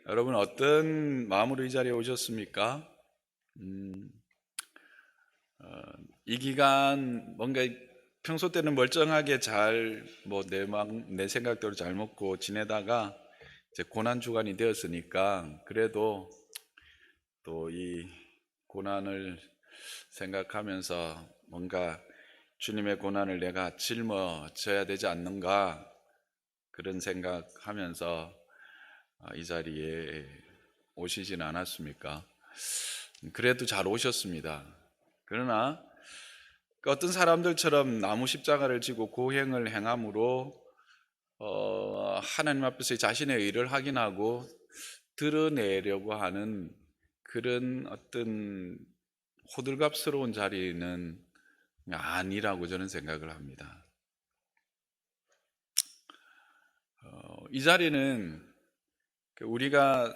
여러분 어떤 마음으로 이 자리에 오셨습니까? 음, 이 기간 뭔가 평소 때는 멀쩡하게 잘 내 생각대로 잘 먹고 지내다가 이제 고난 주간이 되었으니까 그래도 또 이 고난을 생각하면서 뭔가 주님의 고난을 내가 짊어져야 되지 않는가 그런 생각하면서 이 자리에 오시진 않았습니까? 그래도 잘 오셨습니다. 그러나 그 어떤 사람들처럼 나무 십자가를 지고 고행을 행함으로 하나님 앞에서 자신의 의를 확인하고 드러내려고 하는 그런 어떤 호들갑스러운 자리는 아니라고 저는 생각을 합니다. 이 자리는 우리가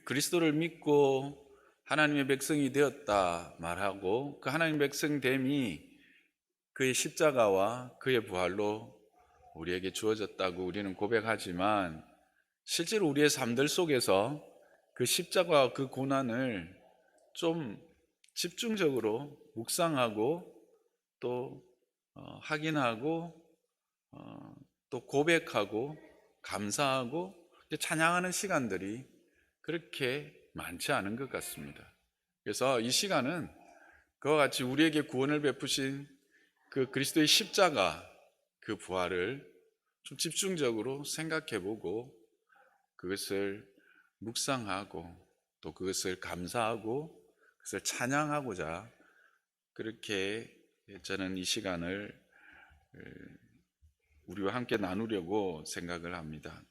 그리스도를 믿고 하나님의 백성이 되었다 말하고 그 하나님의 백성됨이 그의 십자가와 그의 부활로 우리에게 주어졌다고 우리는 고백하지만 실제로 우리의 삶들 속에서 그 십자가와 그 고난을 좀 집중적으로 묵상하고 또 확인하고 또 고백하고 감사하고 찬양하는 시간들이 그렇게 많지 않은 것 같습니다. 그래서 이 시간은 그와 같이 우리에게 구원을 베푸신 그 그리스도의 십자가 그 부활을 좀 집중적으로 생각해보고 그것을 묵상하고 또 그것을 감사하고 그것을 찬양하고자 그렇게 저는 이 시간을 우리와 함께 나누려고 생각을 합니다.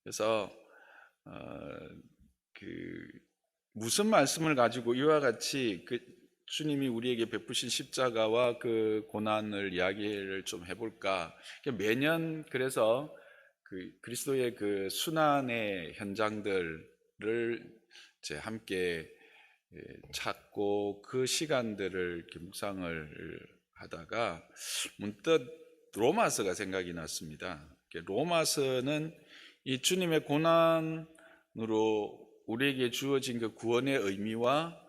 그래서 그 무슨 말씀을 가지고 이와 같이 그 주님이 우리에게 베푸신 십자가와 그 고난을 이야기를 좀 해볼까? 매년 그래서 그 그리스도의 그 순환의 현장들을 이제 함께 찾고 그 시간들을 이렇게 묵상을 하다가 문득 로마서가 생각이 났습니다. 로마서는 이 주님의 고난으로 우리에게 주어진 그 구원의 의미와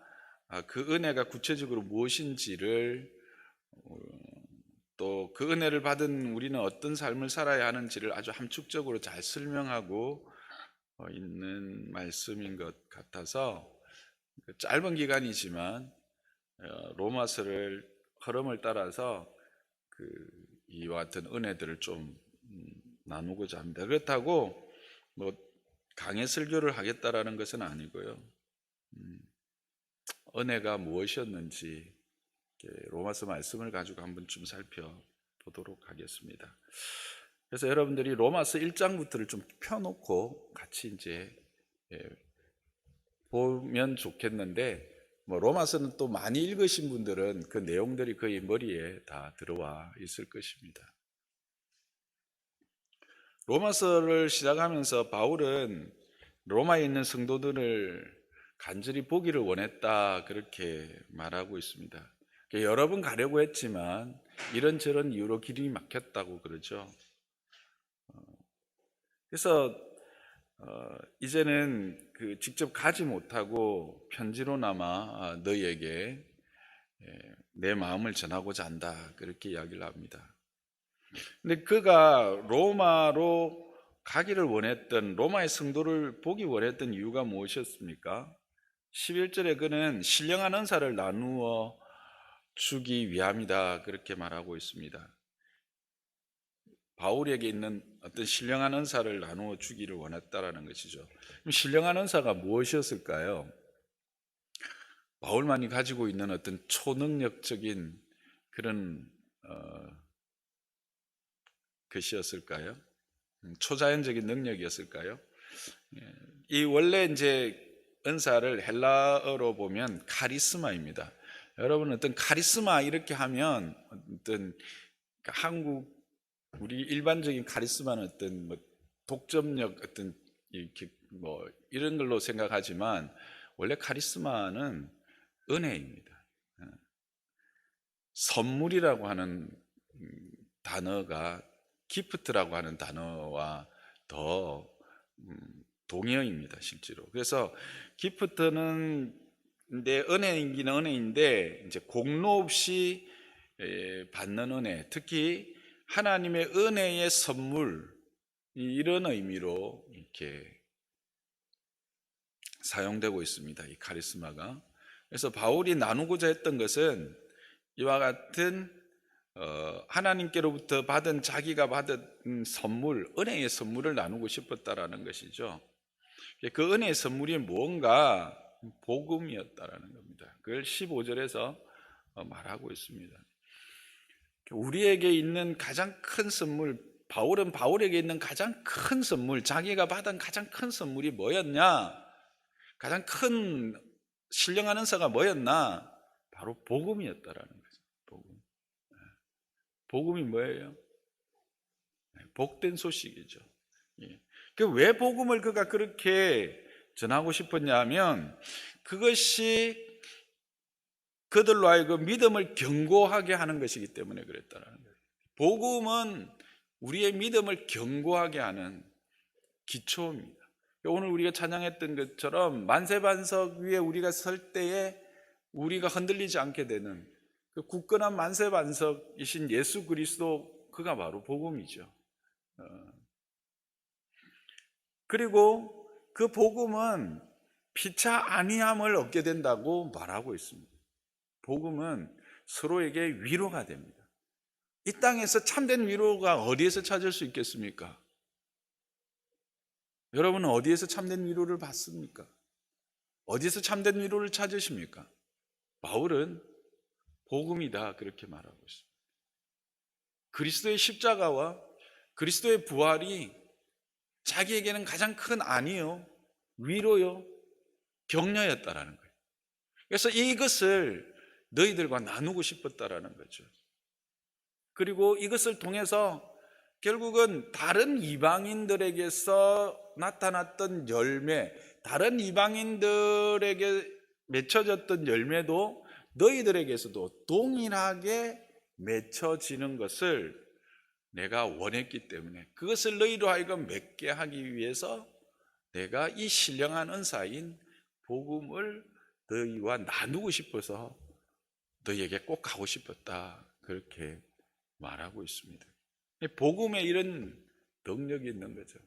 그 은혜가 구체적으로 무엇인지를 또 그 은혜를 받은 우리는 어떤 삶을 살아야 하는지를 아주 함축적으로 잘 설명하고 있는 말씀인 것 같아서 짧은 기간이지만 로마서를 흐름을 따라서 이와 같은 은혜들을 좀 나누고자 합니다. 그렇다고 뭐 강해 설교를 하겠다라는 것은 아니고요. 은혜가 무엇이었는지 로마서 말씀을 가지고 한번 좀 살펴보도록 하겠습니다. 그래서 여러분들이 로마서 1장부터를 좀 펴놓고 같이 이제 보면 좋겠는데 로마서는 또 많이 읽으신 분들은 그 내용들이 거의 머리에 다 들어와 있을 것입니다. 로마서를 시작하면서 바울은 로마에 있는 성도들을 간절히 보기를 원했다 그렇게 말하고 있습니다. 여러 번 가려고 했지만 이런저런 이유로 길이 막혔다고 그러죠. 그래서 이제는 직접 가지 못하고 편지로나마 너희에게 내 마음을 전하고자 한다 그렇게 이야기를 합니다. 근데 그가 로마로 가기를 원했던 로마의 성도를 보기 원했던 이유가 무엇이었습니까? 11절에 그는 신령한 은사를 나누어 주기 위함이다 그렇게 말하고 있습니다. 바울에게 있는 어떤 신령한 은사를 나누어 주기를 원했다라는 것이죠. 그럼 신령한 은사가 무엇이었을까요? 바울만이 가지고 있는 어떤 초능력적인 그런 것이었을까요? 초자연적인 능력이었을까요? 이 원래 이제 은사를 헬라어로 보면 카리스마입니다. 여러분 어떤 카리스마 이렇게 하면 어떤 한국 우리 일반적인 카리스마는 어떤 독점력 어떤 이렇게 이런 걸로 생각하지만 원래 카리스마는 은혜입니다. 선물이라고 하는 단어가 기프트라고 하는 단어와 더 동의어입니다, 실제로. 그래서 기프트는 내 은혜이긴 은혜인데 이제 공로 없이 받는 은혜, 특히 하나님의 은혜의 선물, 이런 의미로 이렇게 사용되고 있습니다, 이 카리스마가. 그래서 바울이 나누고자 했던 것은 이와 같은 하나님께로부터 받은, 자기가 받은 선물, 은혜의 선물을 나누고 싶었다라는 것이죠. 그 은혜의 선물이 무언가 복음이었다라는 겁니다. 그걸 15절에서 말하고 있습니다. 우리에게 있는 가장 큰 선물, 바울은 바울에게 있는 가장 큰 선물, 자기가 받은 가장 큰 선물이 뭐였냐? 가장 큰 신령한 은사가 뭐였나? 바로 복음이었다라는 거죠. 복음. 복음이 뭐예요? 복된 소식이죠. 왜 복음을 그가 그렇게 전하고 싶었냐 하면, 그것이 그들로 하여금 믿음을 견고하게 하는 것이기 때문에 그랬다는 거예요. 복음은 우리의 믿음을 견고하게 하는 기초입니다. 오늘 우리가 찬양했던 것처럼 만세반석 위에 우리가 설 때에 우리가 흔들리지 않게 되는 그 굳건한 만세반석이신 예수 그리스도, 그가 바로 복음이죠. 그리고 그 복음은 피차 안위함을 얻게 된다고 말하고 있습니다. 복음은 서로에게 위로가 됩니다. 이 땅에서 참된 위로가 어디에서 찾을 수 있겠습니까? 여러분은 어디에서 참된 위로를 받습니까? 어디에서 참된 위로를 찾으십니까? 바울은 복음이다, 그렇게 말하고 있습니다. 그리스도의 십자가와 그리스도의 부활이 자기에게는 가장 큰 안위요, 위로요, 격려였다라는 거예요. 그래서 이것을 너희들과 나누고 싶었다라는 거죠. 그리고 이것을 통해서 결국은 다른 이방인들에게서 나타났던 열매, 다른 이방인들에게 맺혀졌던 열매도 너희들에게서도 동일하게 맺혀지는 것을 내가 원했기 때문에, 그것을 너희로 하여금 맺게 하기 위해서 내가 이 신령한 은사인 복음을 너희와 나누고 싶어서 너희에게 꼭 가고 싶었다, 그렇게 말하고 있습니다. 복음에 이런 능력이 있는 거죠.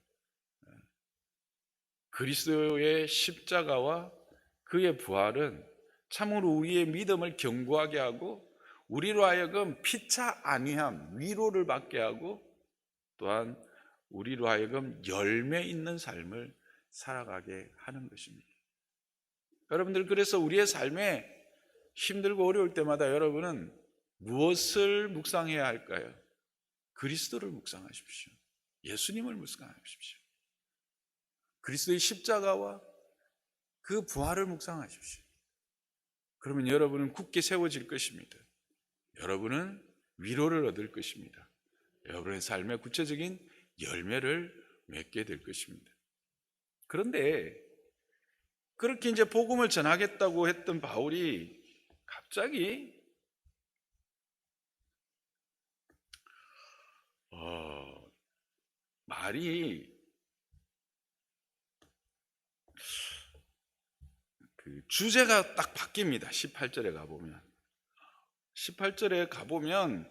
그리스도의 십자가와 그의 부활은 참으로 우리의 믿음을 견고하게 하고 우리로 하여금 피차 안위함, 위로를 받게 하고, 또한 우리로 하여금 열매 있는 삶을 살아가게 하는 것입니다. 여러분들, 그래서 우리의 삶에 힘들고 어려울 때마다 여러분은 무엇을 묵상해야 할까요? 그리스도를 묵상하십시오. 예수님을 묵상하십시오. 그리스도의 십자가와 그 부활을 묵상하십시오. 그러면 여러분은 굳게 세워질 것입니다. 여러분은 위로를 얻을 것입니다. 여러분의 삶의 구체적인 열매를 맺게 될 것입니다. 그런데 그렇게 이제 복음을 전하겠다고 했던 바울이 갑자기 말이 그 주제가 딱 바뀝니다. 18절에 가보면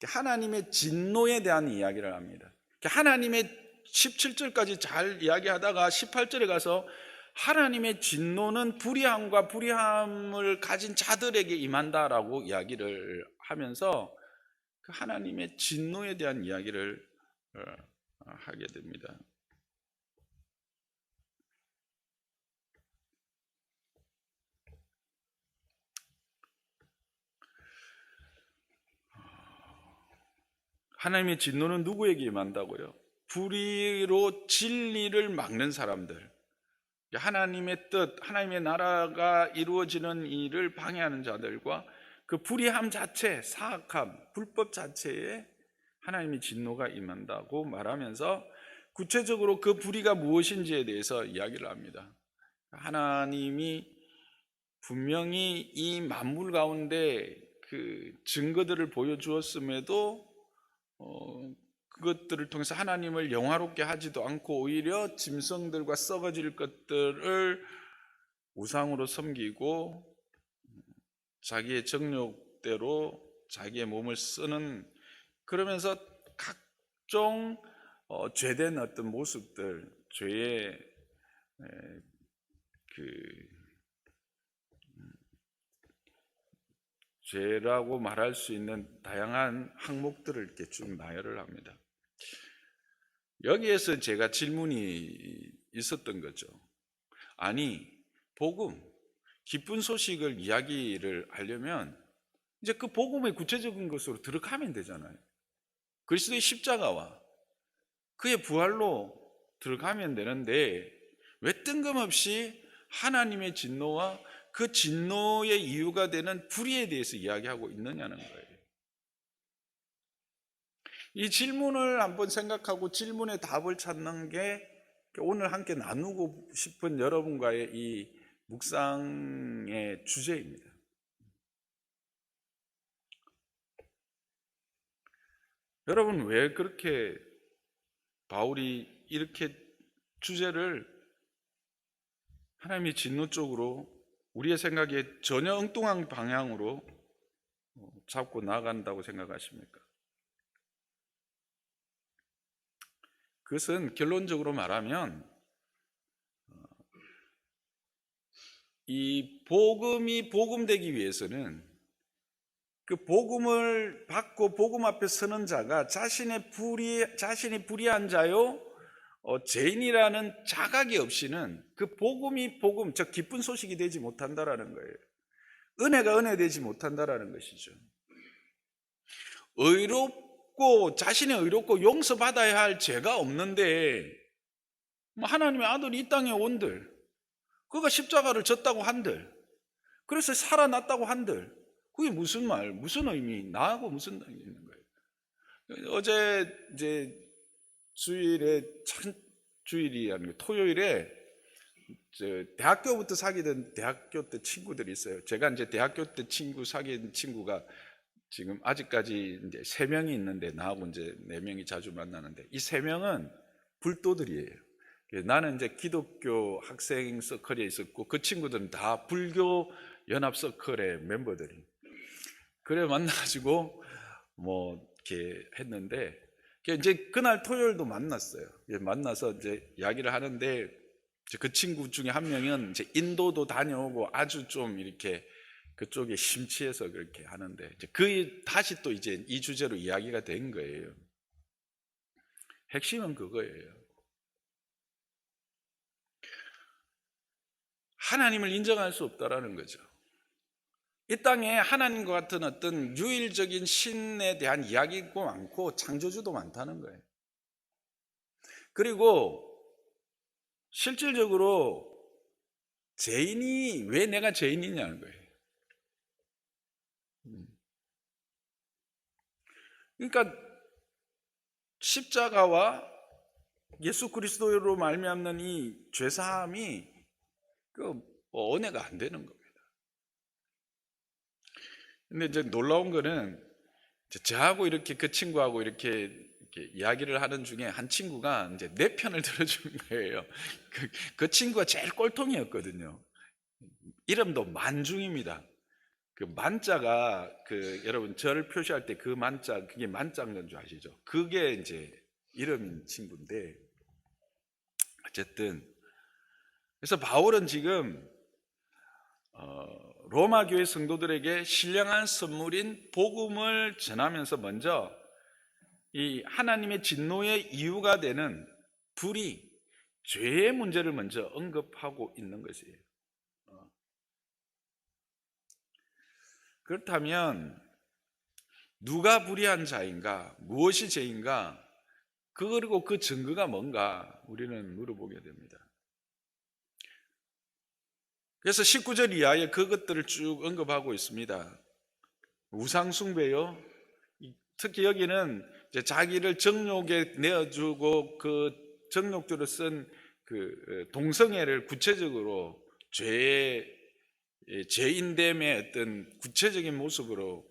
하나님의 진노에 대한 이야기를 합니다. 하나님의 17절까지 잘 이야기하다가 18절에 가서 하나님의 진노는 불의함과 불의함을 가진 자들에게 임한다라고 이야기를 하면서 그 하나님의 진노에 대한 이야기를 하게 됩니다. 하나님의 진노는 누구에게 임한다고요? 불의로 진리를 막는 사람들, 하나님의 뜻, 하나님의 나라가 이루어지는 일을 방해하는 자들과 그 불의함 자체, 사악함, 불법 자체에 하나님의 진노가 임한다고 말하면서 구체적으로 그 불의가 무엇인지에 대해서 이야기를 합니다. 하나님이 분명히 이 만물 가운데 그 증거들을 보여주었음에도 그것들을 통해서 하나님을 영화롭게 하지도 않고 오히려 짐승들과 썩어질 것들을 우상으로 섬기고 자기의 정욕대로 자기의 몸을 쓰는, 그러면서 각종 죄된 어떤 모습들, 죄의 그 죄라고 말할 수 있는 다양한 항목들을 이렇게 쭉 나열을 합니다. 여기에서 제가 질문이 있었던 거죠. 아니, 복음, 기쁜 소식을 이야기를 하려면 이제 그 복음의 구체적인 것으로 들어가면 되잖아요. 그리스도의 십자가와 그의 부활로 들어가면 되는데 왜 뜬금없이 하나님의 진노와 그 진노의 이유가 되는 불의에 대해서 이야기하고 있느냐는 거예요. 이 질문을 한번 생각하고 질문의 답을 찾는 게 오늘 함께 나누고 싶은 여러분과의 이 묵상의 주제입니다. 여러분, 왜 그렇게 바울이 이렇게 주제를 하나님의 진노 쪽으로 우리의 생각에 전혀 엉뚱한 방향으로 잡고 나간다고 생각하십니까? 그것은 결론적으로 말하면 이 복음이 복음되기 위해서는 그 복음을 받고 복음 앞에 서는 자가 자신이 불의한 자요 죄인이라는 자각이 없이는 그 복음이 복음, 즉 기쁜 소식이 되지 못한다라는 거예요. 은혜가 은혜되지 못한다라는 것이죠. 자신이 의롭고 용서받아야 할 죄가 없는데 하나님의 아들이 이 땅에 온들, 그가 십자가를 졌다고 한들, 그래서 살아났다고 한들, 그게 무슨 말, 무슨 의미, 나하고 무슨 의미 있는 거예요. 어제 이제 주일이 아니고 토요일에 대학교부터 사귀던 대학교 때 친구들이 있어요. 제가 이제 대학교 때 사귄 친구가 지금 아직까지 이제 3명이 있는데 나하고 이제 4명이 자주 만나는데 이 3명은 불도들이에요. 나는 이제 기독교 학생 서클에 있었고 그 친구들은 다 불교 연합 서클의 멤버들이. 그래 만나가지고 뭐 이렇게 했는데 이제 그날 토요일도 만났어요. 만나서 이제 이야기를 하는데 그 친구 중에 한 명은 이제 인도도 다녀오고 아주 좀 이렇게 그쪽에 심취해서 그렇게 하는데 다시 또 이제 이 주제로 이야기가 된 거예요. 핵심은 그거예요. 하나님을 인정할 수 없다라는 거죠. 이 땅에 하나님과 같은 어떤 유일적인 신에 대한 이야기도 많고 창조주도 많다는 거예요. 그리고 실질적으로 죄인이 왜 내가 죄인이냐는 거예요. 그러니까 십자가와 예수 그리스도로 말미암는 이 죄사함이 은혜가 안 되는 겁니다. 근데 이제 놀라운 거는 저하고 이렇게 그 친구하고 이렇게 이야기를 하는 중에 한 친구가 이제 내 편을 들어주는 거예요. 그 친구가 제일 꼴통이었거든요. 이름도 만중입니다. 그 만자가 여러분 절 표시할 때 그 만자, 그게 만자인 줄 아시죠? 그게 이제 이름인 친구인데 어쨌든 그래서 바울은 지금 로마 교회 성도들에게 신령한 선물인 복음을 전하면서 먼저 이 하나님의 진노의 이유가 되는 불의, 죄의 문제를 먼저 언급하고 있는 것이에요. 그렇다면 누가 불의한 자인가? 무엇이 죄인가? 그리고 그 증거가 뭔가 우리는 물어보게 됩니다. 그래서 19절 이하에 그것들을 쭉 언급하고 있습니다. 우상숭배요. 특히 여기는 이제 자기를 정욕에 내어주고 그 정욕주로 쓴 그 동성애를 구체적으로 죄인됨의 어떤 구체적인 모습으로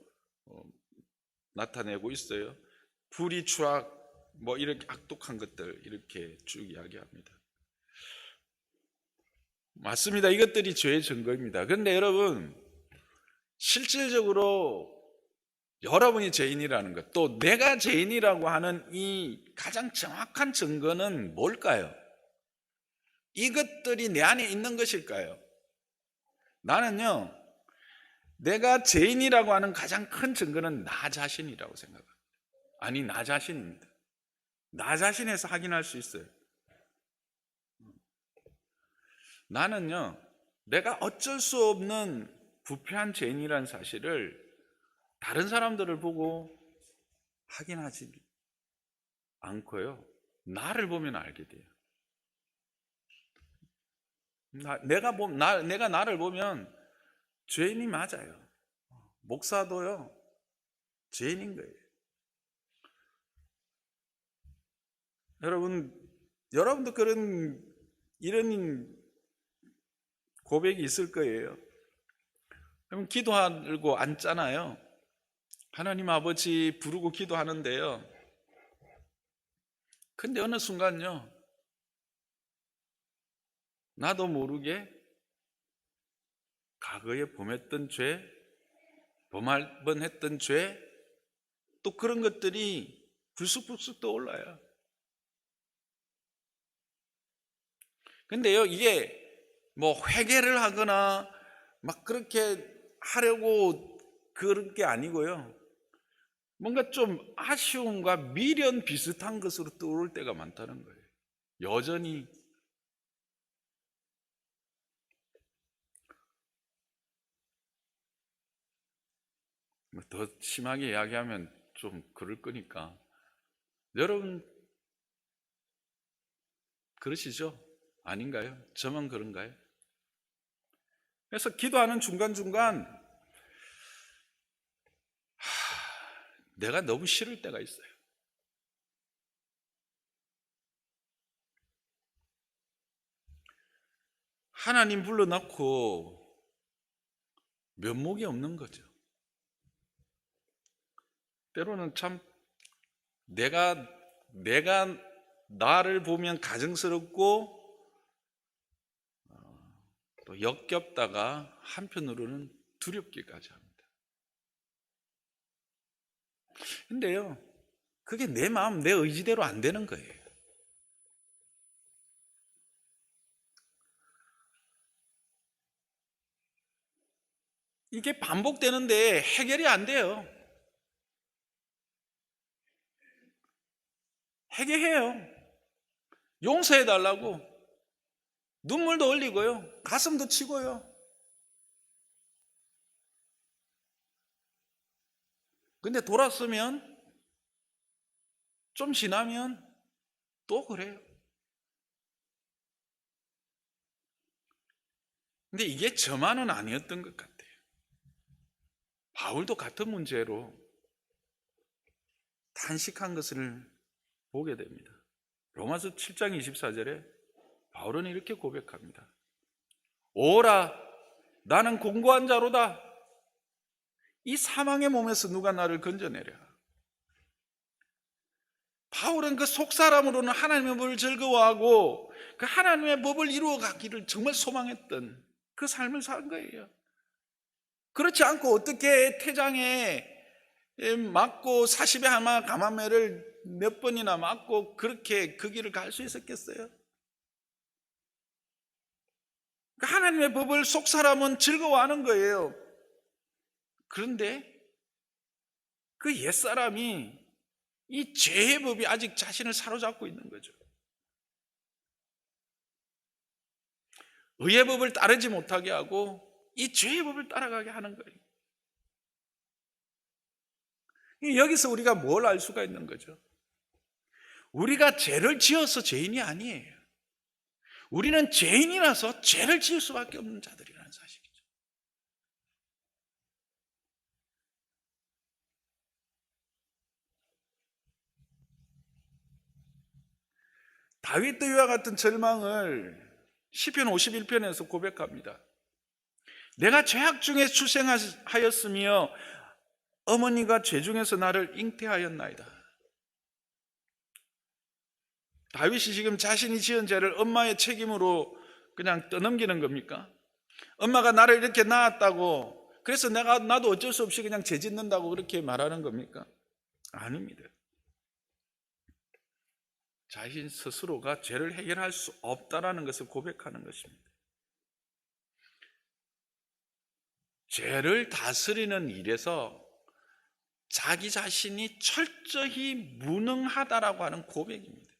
나타내고 있어요. 불의, 추악, 뭐 이렇게 악독한 것들 이렇게 쭉 이야기합니다. 맞습니다. 이것들이 죄의 증거입니다. 그런데 여러분, 실질적으로 여러분이 죄인이라는 것, 또 내가 죄인이라고 하는 이 가장 정확한 증거는 뭘까요? 이것들이 내 안에 있는 것일까요? 나는요, 내가 죄인이라고 하는 가장 큰 증거는 나 자신이라고 생각합니다. 아니, 나 자신입니다. 나 자신에서 확인할 수 있어요. 나는요, 내가 어쩔 수 없는 부패한 죄인이라는 사실을 다른 사람들을 보고 확인하지 않고요, 나를 보면 알게 돼요. 내가 나를 보면 죄인이 맞아요. 목사도요, 죄인인 거예요. 여러분도 이런 고백이 있을 거예요. 그러면 기도하고 앉잖아요. 하나님 아버지 부르고 기도하는데요. 근데 어느 순간요, 나도 모르게 과거에 범했던 죄, 범할 뻔했던 죄, 또 그런 것들이 불쑥불쑥 떠올라요. 근데요, 이게 뭐 회개를 하거나 막 그렇게 하려고 그런 게 아니고요, 뭔가 좀 아쉬움과 미련 비슷한 것으로 떠오를 때가 많다는 거예요. 여전히. 더 심하게 이야기하면 좀 그럴 거니까, 여러분 그러시죠? 아닌가요? 저만 그런가요? 그래서 기도하는 중간중간 내가 너무 싫을 때가 있어요. 하나님 불러놓고 면목이 없는 거죠. 때로는 참 내가 나를 보면 가증스럽고 또 역겹다가 한편으로는 두렵기까지 합니다. 근데요, 그게 내 마음, 내 의지대로 안 되는 거예요. 이게 반복되는데 해결이 안 돼요. 회개해요. 용서해달라고 눈물도 흘리고요, 가슴도 치고요. 근데 돌았으면 좀 지나면 또 그래요. 근데 이게 저만은 아니었던 것 같아요. 바울도 같은 문제로 탄식한 것을 보게 됩니다. 로마서 7장 24절에 바울은 이렇게 고백합니다. 오라, 나는 공고한 자로다. 이 사망의 몸에서 누가 나를 건져내랴. 바울은 그 속사람으로는 하나님의 법을 즐거워하고 그 하나님의 법을 이루어 가기를 정말 소망했던 그 삶을 산 거예요. 그렇지 않고 어떻게 태장에 맞고 40에 하나 감암매를 몇 번이나 맞고 그렇게 그 길을 갈 수 있었겠어요? 하나님의 법을 속사람은 즐거워하는 거예요. 그런데 그 옛사람이 이 죄의 법이 아직 자신을 사로잡고 있는 거죠. 의의 법을 따르지 못하게 하고 이 죄의 법을 따라가게 하는 거예요. 여기서 우리가 뭘 알 수가 있는 거죠? 우리가 죄를 지어서 죄인이 아니에요. 우리는 죄인이라서 죄를 지을 수밖에 없는 자들이라는 사실이죠. 다윗도 이와 같은 절망을 시편 51편에서 고백합니다. 내가 죄악 중에 출생하였으며 어머니가 죄 중에서 나를 잉태하였나이다. 다윗이 지금 자신이 지은 죄를 엄마의 책임으로 그냥 떠넘기는 겁니까? 엄마가 나를 이렇게 낳았다고 그래서 나도 어쩔 수 없이 그냥 죄 짓는다고 그렇게 말하는 겁니까? 아닙니다. 자신 스스로가 죄를 해결할 수 없다라는 것을 고백하는 것입니다. 죄를 다스리는 일에서 자기 자신이 철저히 무능하다라고 하는 고백입니다.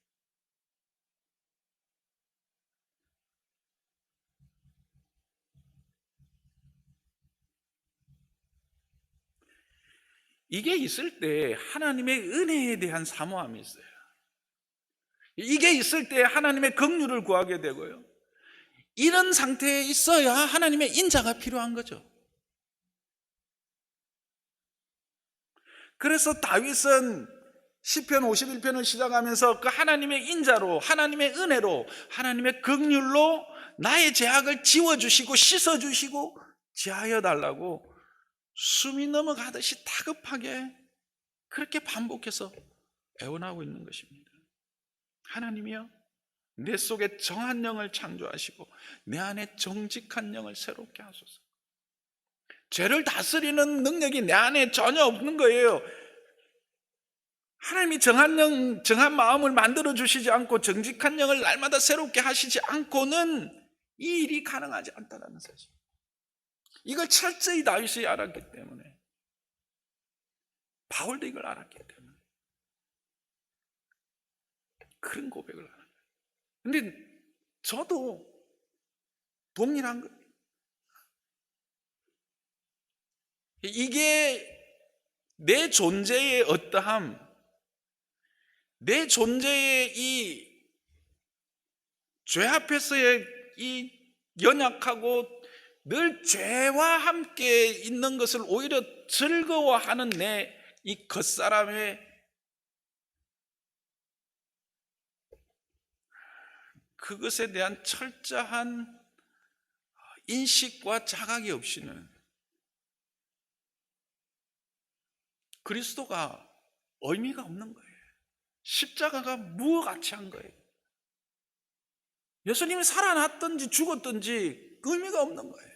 이게 있을 때 하나님의 은혜에 대한 사모함이 있어요. 이게 있을 때 하나님의 긍휼을 구하게 되고요. 이런 상태에 있어야 하나님의 인자가 필요한 거죠. 그래서 다윗은 시편 51편을 시작하면서 그 하나님의 인자로, 하나님의 은혜로, 하나님의 긍휼로 나의 죄악을 지워주시고 씻어주시고 지하여 달라고 숨이 넘어가듯이 다급하게 그렇게 반복해서 애원하고 있는 것입니다. 하나님이여, 내 속에 정한 영을 창조하시고 내 안에 정직한 영을 새롭게 하소서. 죄를 다스리는 능력이 내 안에 전혀 없는 거예요. 하나님이 정한 마음을 만들어 주시지 않고 정직한 영을 날마다 새롭게 하시지 않고는 이 일이 가능하지 않다는 사실. 이걸 철저히 다윗이 알았기 때문에, 바울도 이걸 알았기 때문에 그런 고백을 하는 거예요. 근데 저도 동일한 거예요. 이게 내 존재의 어떠함, 내 존재의 이 죄 앞에서의 이 연약하고 늘 죄와 함께 있는 것을 오히려 즐거워하는 내 이 겉사람의 그것에 대한 철저한 인식과 자각이 없이는 그리스도가 의미가 없는 거예요. 십자가가 무가치한 거예요. 예수님이 살아났든지 죽었든지 의미가 없는 거예요.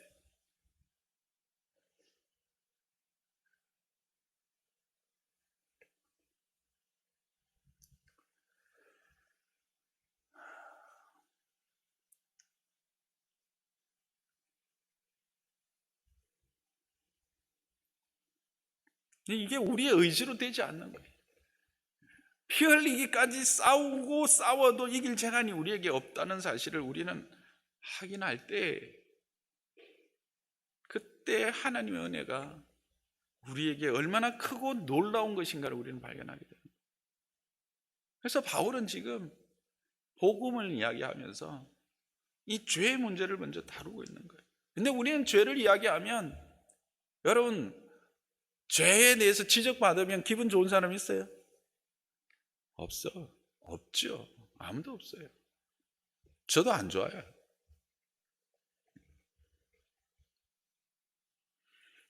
이게 우리의 의지로 되지 않는 거예요. 피 흘리기까지 싸우고 싸워도 이길 재간이 우리에게 없다는 사실을 우리는 확인할 때, 그때 하나님의 은혜가 우리에게 얼마나 크고 놀라운 것인가를 우리는 발견하게 됩니다. 그래서 바울은 지금 복음을 이야기하면서 이 죄의 문제를 먼저 다루고 있는 거예요. 근데 우리는 죄를 이야기하면, 여러분, 죄에 대해서 지적받으면 기분 좋은 사람 있어요? 없죠. 아무도 없어요. 저도 안 좋아요.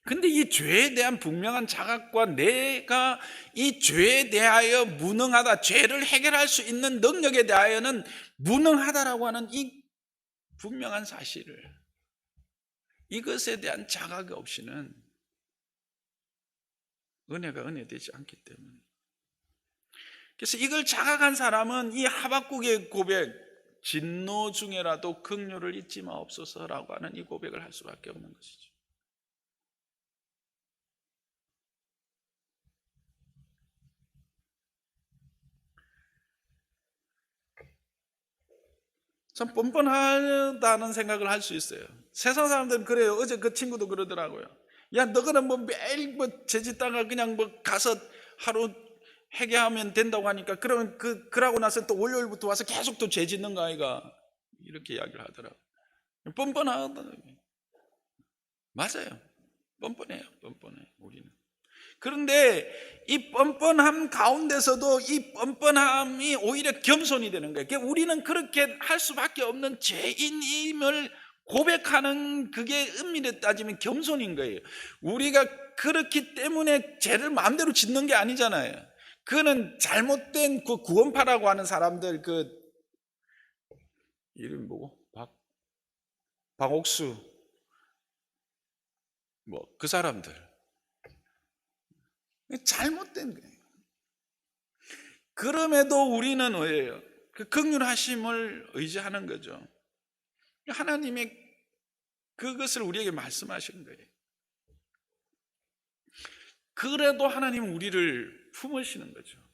근데 이 죄에 대한 분명한 자각과 내가 이 죄에 대하여 무능하다, 죄를 해결할 수 있는 능력에 대하여는 무능하다라고 하는 이 분명한 사실을, 이것에 대한 자각이 없이는 은혜가 은혜되지 않기 때문에, 그래서 이걸 자각한 사람은 이 하박국의 고백, 진노 중에라도 긍휼을 잊지 마옵소서라고 하는 이 고백을 할 수밖에 없는 것이죠. 참 뻔뻔하다는 생각을 할 수 있어요. 세상 사람들은 그래요. 어제 그 친구도 그러더라고요. 야, 너거는 뭐 매일 죄 짓다가 그냥 가서 하루 회개하면 된다고 하니까, 그러면 그러고 나서 또 월요일부터 와서 계속 또 죄 짓는 거 아이가, 이렇게 이야기를 하더라고요. 뻔뻔하다. 맞아요. 뻔뻔해요. 우리는. 그런데 이 뻔뻔함 가운데서도 이 뻔뻔함이 오히려 겸손이 되는 거예요. 그러니까 우리는 그렇게 할 수밖에 없는 죄인임을 고백하는, 그게 은밀히 따지면 겸손인 거예요. 우리가 그렇기 때문에 죄를 마음대로 짓는 게 아니잖아요. 그는 잘못된 그 구원파라고 하는 사람들, 그 이름이 뭐고? 박옥수, 뭐 그 사람들 잘못된 거예요. 그럼에도 우리는 왜요? 그 긍휼하심을 의지하는 거죠. 하나님의 그것을 우리에게 말씀하신 거예요. 그래도 하나님은 우리를 품으시는 거죠.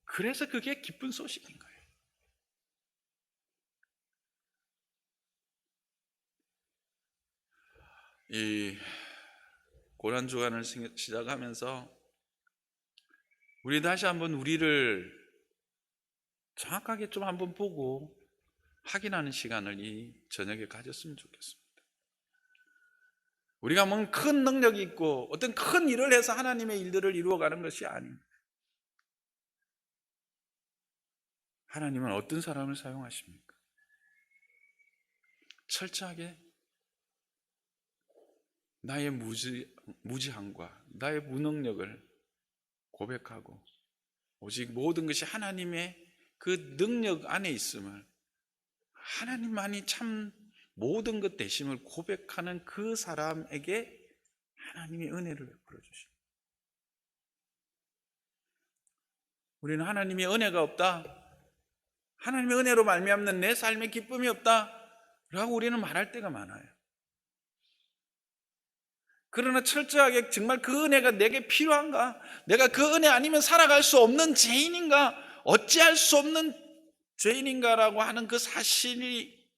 그래서 그게 기쁜 소식인 거예요. 이 고난주간을 시작하면서 우리 다시 한번 우리를 정확하게 좀 한번 보고 확인하는 시간을 이 저녁에 가졌으면 좋겠습니다. 우리가 뭔 큰 능력이 있고 어떤 큰 일을 해서 하나님의 일들을 이루어가는 것이 아닙니다. 하나님은 어떤 사람을 사용하십니까? 철저하게 나의 무지함과 나의 무능력을 고백하고 오직 모든 것이 하나님의 그 능력 안에 있음을, 하나님만이 참 모든 것 되심을 고백하는 그 사람에게 하나님이 은혜를 베풀어 주십니다. 우리는 하나님의 은혜가 없다, 하나님의 은혜로 말미암는 내 삶에 기쁨이 없다 라고 우리는 말할 때가 많아요. 그러나 철저하게 정말 그 은혜가 내게 필요한가? 내가 그 은혜 아니면 살아갈 수 없는 죄인인가? 어찌할 수 없는 죄인인가라고 하는 그 사실이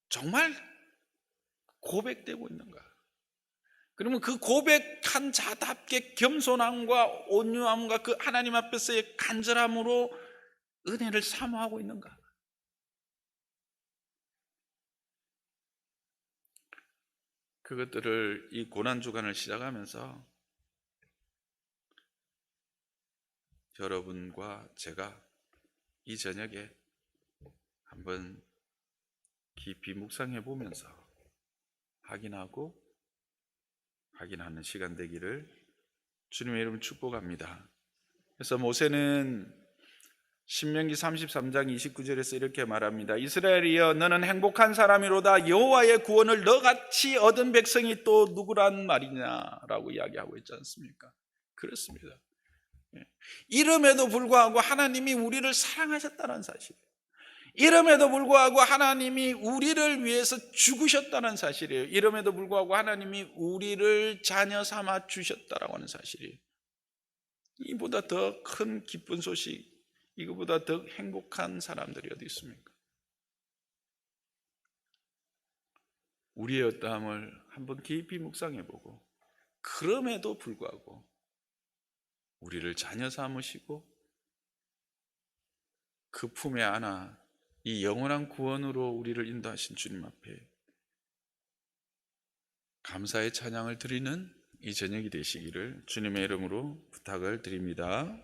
정말 고백되고 있는가? 그러면 그 고백한 자답게 겸손함과 온유함과 그 하나님 앞에서의 간절함으로 은혜를 사모하고 있는가? 그것들을 이 고난주간을 시작하면서 여러분과 제가 이 저녁에 한번 깊이 묵상해 보면서 확인하는 시간 되기를 주님의 이름으로 축복합니다. 그래서 모세는 신명기 33장 29절에서 이렇게 말합니다. 이스라엘이여, 너는 행복한 사람이로다. 여호와의 구원을 너같이 얻은 백성이 또 누구란 말이냐라고 이야기하고 있지 않습니까? 그렇습니다. 이름에도 불구하고 하나님이 우리를 사랑하셨다는 사실, 이름에도 불구하고 하나님이 우리를 위해서 죽으셨다는 사실이에요. 이름에도 불구하고 하나님이 우리를 자녀 삼아 주셨다라고 하는 사실이에요. 이보다 더 큰 기쁜 소식, 이거보다 더 행복한 사람들이 어디 있습니까? 우리의 어떠함을 한번 깊이 묵상해보고 그럼에도 불구하고 우리를 자녀 삼으시고 그 품에 안아 이 영원한 구원으로 우리를 인도하신 주님 앞에 감사의 찬양을 드리는 이 저녁이 되시기를 주님의 이름으로 부탁을 드립니다.